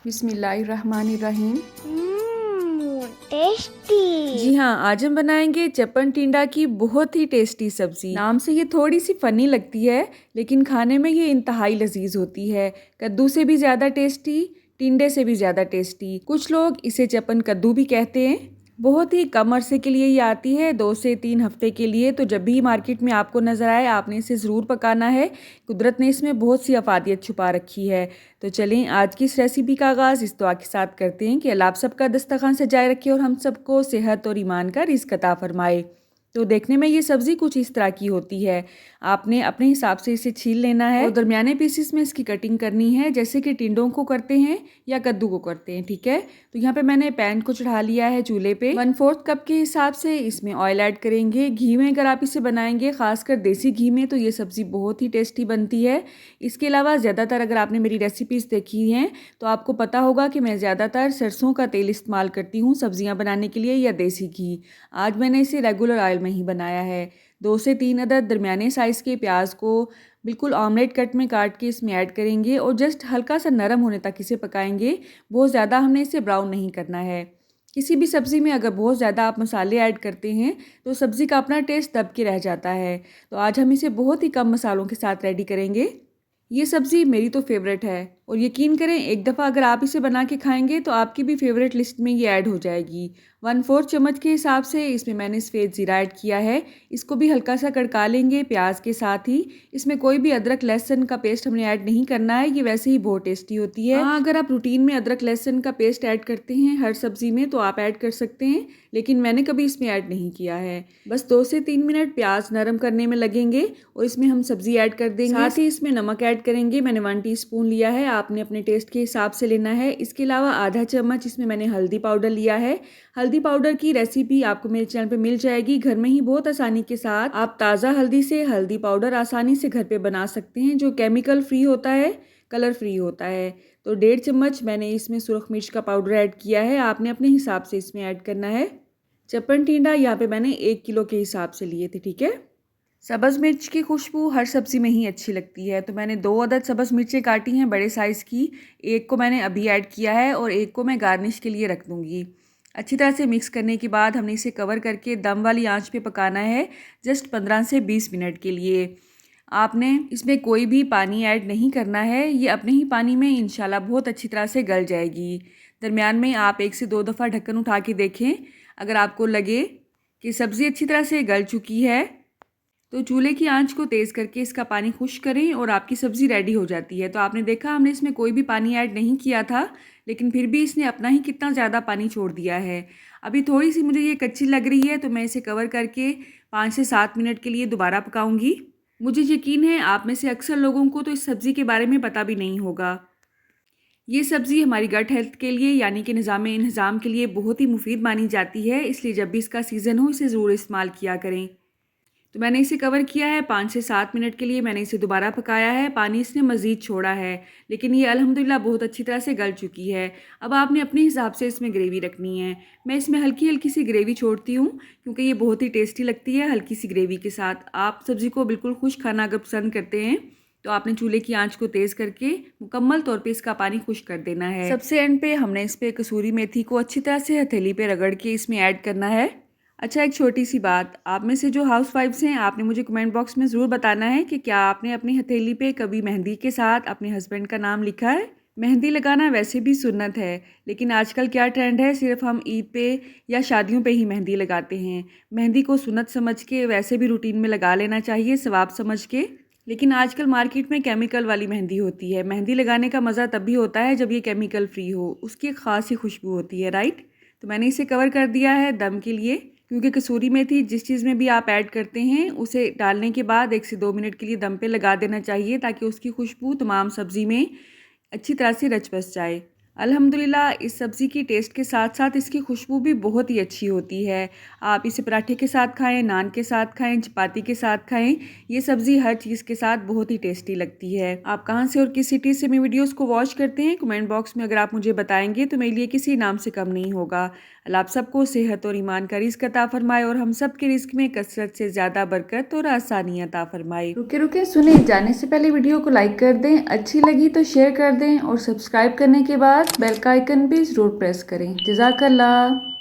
बिस्मिल्लाहिर्रहमानिर्रहीम। टेस्टी। जी हाँ, आज हम बनाएंगे चप्पन टिंडा की बहुत ही टेस्टी सब्जी। नाम से ये थोड़ी सी फनी लगती है, लेकिन खाने में ये इंतहाई लजीज होती है। कद्दू से भी ज़्यादा टेस्टी, टिंडे से भी ज़्यादा टेस्टी। कुछ लोग इसे चप्पन कद्दू भी कहते हैं। बहुत ही कम अरसे के लिए ये आती है, 2 से 3 हफ्ते के लिए। तो जब भी मार्केट में आपको नज़र आए, आपने इसे ज़रूर पकाना है। कुदरत ने इसमें बहुत सी अफादियत छुपा रखी है। तो चलें, आज की इस रेसिपी का आगाज़ इस दुआ के साथ करते हैं कि अल्लाह आप सबका दस्तरखान सजाए रखे और हम सबको सेहत और ईमान का रिज़्क अता फरमाए। तो देखने में ये सब्ज़ी कुछ इस तरह की होती है। आपने अपने हिसाब से इसे छील लेना है और दरमियाने पीसेस में इसकी कटिंग करनी है, जैसे कि टिंडों को करते हैं या कद्दू को करते हैं। ठीक है, तो यहाँ पे मैंने पैन को चढ़ा लिया है चूल्हे पे। 1/4 कप के हिसाब से इसमें ऑयल ऐड करेंगे। घी में अगर आप इसे बनाएंगे, खासकर देसी घी में, तो ये सब्ज़ी बहुत ही टेस्टी बनती है। इसके अलावा ज़्यादातर अगर आपने मेरी रेसिपीज़ देखी हैं तो आपको पता होगा कि मैं ज़्यादातर सरसों का तेल इस्तेमाल करती हूँ सब्जियाँ बनाने के लिए, या देसी घी। आज मैंने इसे रेगुलर ऑयल में ही बनाया है। 2 से 3 अदद दरमियाने साइज़ के प्याज को बिल्कुल ऑमलेट कट में काट के इसमें ऐड करेंगे और जस्ट हल्का सा नरम होने तक इसे पकाएंगे। बहुत ज़्यादा हमने इसे ब्राउन नहीं करना है। किसी भी सब्ज़ी में अगर बहुत ज़्यादा आप मसाले ऐड करते हैं तो सब्ज़ी का अपना टेस्ट दब के रह जाता है। तो आज हम इसे बहुत ही कम मसालों के साथ रेडी करेंगे। ये सब्ज़ी मेरी तो फेवरेट है और यकीन करें, एक दफ़ा अगर आप इसे बना के खाएंगे तो आपकी भी फेवरेट लिस्ट में ये ऐड हो जाएगी। 1/4 चम्मच के हिसाब से इसमें मैंने सफ़ेद ज़ीरा ऐड किया है। इसको भी हल्का सा कड़का लेंगे प्याज के साथ ही। इसमें कोई भी अदरक लहसुन का पेस्ट हमने ऐड नहीं करना है, ये वैसे ही बहुत टेस्टी होती है। हाँ, अगर आप रूटीन में अदरक लहसुन का पेस्ट ऐड करते हैं हर सब्ज़ी में तो आप ऐड कर सकते हैं, लेकिन मैंने कभी इसमें ऐड नहीं किया है। बस 2 से 3 मिनट प्याज नरम करने में लगेंगे और इसमें हम सब्ज़ी ऐड कर देंगे। साथ ही इसमें नमक ऐड करेंगे। मैंने 1 टीस्पून लिया है, आपने अपने टेस्ट के हिसाब से लेना है। इसके अलावा आधा चम्मच इसमें मैंने हल्दी पाउडर लिया है। हल्दी पाउडर की रेसिपी आपको मेरे चैनल पे मिल जाएगी। घर में ही बहुत आसानी के साथ आप ताज़ा हल्दी से हल्दी पाउडर आसानी से घर पे बना सकते हैं, जो केमिकल फ्री होता है, कलर फ्री होता है। तो 1.5 चम्मच मैंने इसमें सुरख मिर्च का पाउडर ऐड किया है। आपने अपने हिसाब से इसमें ऐड करना है। चप्पन टिंडा यहाँ पे मैंने 1 किलो के हिसाब से लिए थे। ठीक है, सब्ज़ मिर्च की खुशबू हर सब्ज़ी में ही अच्छी लगती है, तो मैंने 2 अदद सब्ज़ मिर्चें काटी हैं बड़े साइज़ की। एक को मैंने अभी ऐड किया है और एक को मैं गार्निश के लिए रख दूँगी। अच्छी तरह से मिक्स करने के बाद हमने इसे कवर करके दम वाली आंच पे पकाना है, जस्ट 15 से 20 मिनट के लिए। आपने इसमें कोई भी पानी ऐड नहीं करना है, ये अपने ही पानी में इंशाल्लाह बहुत अच्छी तरह से गल जाएगी। दरमियान में आप 1 से 2 दफ़ा ढक्कन उठा के देखें। अगर आपको लगे कि सब्ज़ी अच्छी तरह से गल चुकी है तो चूल्हे की आंच को तेज़ करके इसका पानी खुश्क करें और आपकी सब्ज़ी रेडी हो जाती है। तो आपने देखा, हमने इसमें कोई भी पानी ऐड नहीं किया था, लेकिन फिर भी इसने अपना ही कितना ज़्यादा पानी छोड़ दिया है। अभी थोड़ी सी मुझे ये कच्ची लग रही है, तो मैं इसे कवर करके 5 से 7 मिनट के लिए दोबारा पकाऊंगी। मुझे यकीन है आप में से अक्सर लोगों को तो इस सब्ज़ी के बारे में पता भी नहीं होगा। ये सब्ज़ी हमारी गट हेल्थ के लिए, यानी कि निज़ाम के लिए बहुत ही मुफीद मानी जाती है, इसलिए जब भी इसका सीज़न हो इसे ज़रूर इस्तेमाल किया करें। तो मैंने इसे कवर किया है 5 से 7 मिनट के लिए। मैंने इसे दोबारा पकाया है, पानी इसने मज़ीद छोड़ा है, लेकिन ये अल्हम्दुलिल्लाह बहुत अच्छी तरह से गल चुकी है। अब आपने अपने हिसाब से इसमें ग्रेवी रखनी है। मैं इसमें हल्की हल्की सी ग्रेवी छोड़ती हूँ, क्योंकि ये बहुत ही टेस्टी लगती है हल्की सी ग्रेवी के साथ। आप सब्ज़ी को बिल्कुल खुश्क खाना अगर पसंद करते हैं तो आपने चूल्हे की आंच को तेज़ करके मुकम्मल तौर पे इसका पानी खुश्क कर देना है। सबसे एंड पे हमने इस पे कसूरी मेथी को अच्छी तरह से हथेली पे रगड़ के इसमें ऐड करना है। अच्छा, एक छोटी सी बात, आप में से जो हाउस वाइफ्स हैं, आपने मुझे कमेंट बॉक्स में ज़रूर बताना है कि क्या आपने अपनी हथेली पे कभी मेहंदी के साथ अपने हस्बैंड का नाम लिखा है। मेहंदी लगाना वैसे भी सुन्नत है, लेकिन आजकल क्या ट्रेंड है, सिर्फ हम ईद पे या शादियों पे ही मेहंदी लगाते हैं। मेहंदी को सुन्नत समझ के वैसे भी रूटीन में लगा लेना चाहिए, सवाब समझ के। लेकिन आजकल मार्केट में केमिकल वाली मेहंदी होती है। मेहंदी लगाने का मज़ा तब भी होता है जब ये केमिकल फ्री हो, उसकी एक ख़ास ही खुशबू होती है, राइट। तो मैंने इसे कवर कर दिया है दम के लिए, क्योंकि कसूरी मेथी जिस चीज़ में भी आप ऐड करते हैं उसे डालने के बाद 1 से 2 मिनट के लिए दम पे लगा देना चाहिए, ताकि उसकी खुशबू तमाम सब्ज़ी में अच्छी तरह से रच बस जाए। अल्हम्दुलिल्लाह इस सब्ज़ी की टेस्ट के साथ साथ इसकी खुशबू भी बहुत ही अच्छी होती है। आप इसे पराठे के साथ खाएं, नान के साथ खाएं, चपाती के साथ खाएं। ये सब्ज़ी हर चीज़ के साथ बहुत ही टेस्टी लगती है। आप कहां से और किस सिटी से मेरे वीडियोस को वॉच करते हैं, कमेंट बॉक्स में अगर आप मुझे बताएंगे तो मेरे लिए किसी नाम से कम नहीं होगा। अल्लाह आप सबको सेहत और ईमान का रिज़्क अता फरमाए और हम सब के रिज़्क में कसरत से ज़्यादा बरकत और आसानी अता फरमाए। रुके रुके सुने, जाने से पहले वीडियो को लाइक कर दें, अच्छी लगी तो शेयर कर दें और सब्सक्राइब करने के बाद साथ बेल का आइकन भी ज़रूर प्रेस करें। जज़ाकल्लाह।